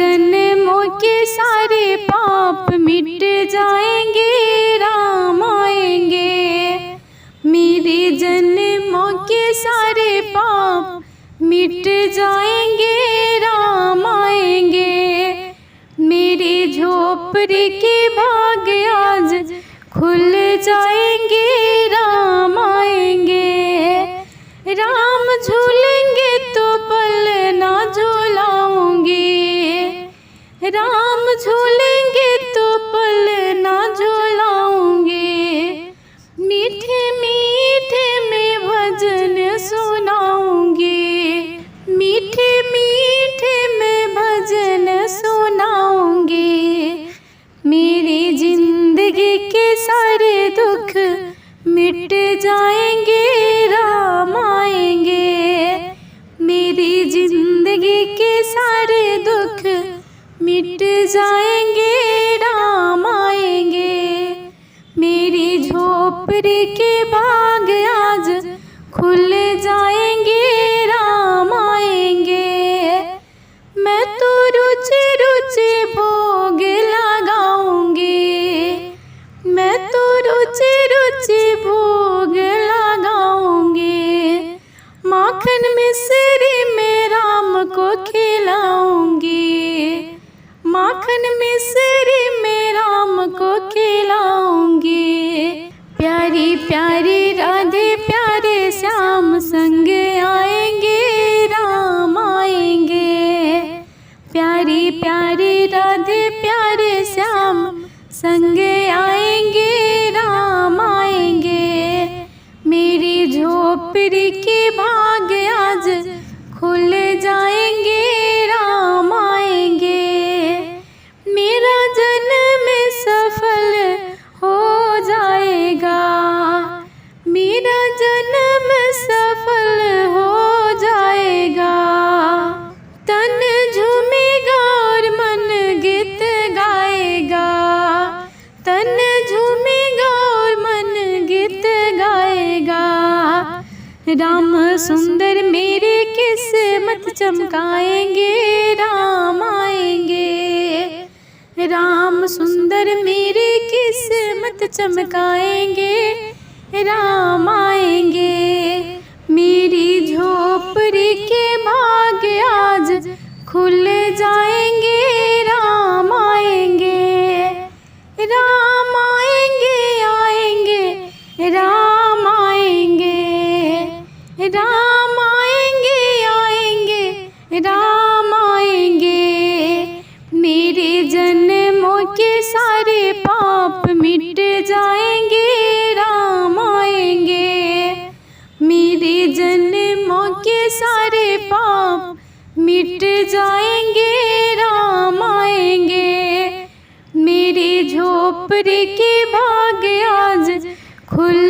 जन्मों के सारे पाप मिट जाएंगे, राम आएंगे। मेरे जन्मों के सारे पाप मिट जाएंगे, राम आएंगे। मेरे झोपड़ी के भाग आज खुल जाएंगे, राम आएंगे। राम झूलेंगे तो पल ना झूलाऊंगी, राम झूलेंगे तो पल ना झूलाऊंगी। मीठे मीठे में भजन सुनाऊंगी, मीठे मीठे में भजन सुनाऊंगी। मेरी जिंदगी के सारे दुख मिट जाएंगे, राम आएंगे। मेरी जिंदगी के सारे दुख मिट जाएंगे, राम आएंगे। मेरी झोपड़ी के भाग आज खुल जाएंगे, राम आएंगे। मैं तो रुचि रुचि भोग लगाऊंगी, मैं तो रुचि रुचि भोग लगाऊंगी। माखन मिश्री में राम को खिलाऊंगी, माखन मिश्री में राम को खिलाऊंगी। प्यारी प्यारी राधे प्यारे श्याम संग आएंगे, राम आएंगे। प्यारी प्यारी राधे प्यारे श्याम संग आएंगे, राम आएंगे। मेरी झोपड़ी के भाग आज खुल जाएंगे, राम आएंगे। मेरा जन्म सफल हो जाएगा, मेरा जन्म सफल हो जाएगा। तन झूमेगा और मन गीत गाएगा, तन झूमेगा और मन गीत गाएगा। राम सुंदर मेरे किस्मत चमकाएंगे, राम आएंगे। राम सुंदर मेरे किस्मत चमकाएंगे, राम आएंगे। मेरी झोपड़ी के भाग आज खुल जाएंगे, राम आएंगे। राम आएंगे आएंगे, राम आएंगे। राम आएंगे आएंगे, राम आएंगे। मेरे जन्मों के सारे पाप मिट जाएंगे, राम आएंगे। मेरे जन्मों के सारे पाप मिट जाएंगे, राम आएंगे। मेरी झोपड़ी के भाग आज खुल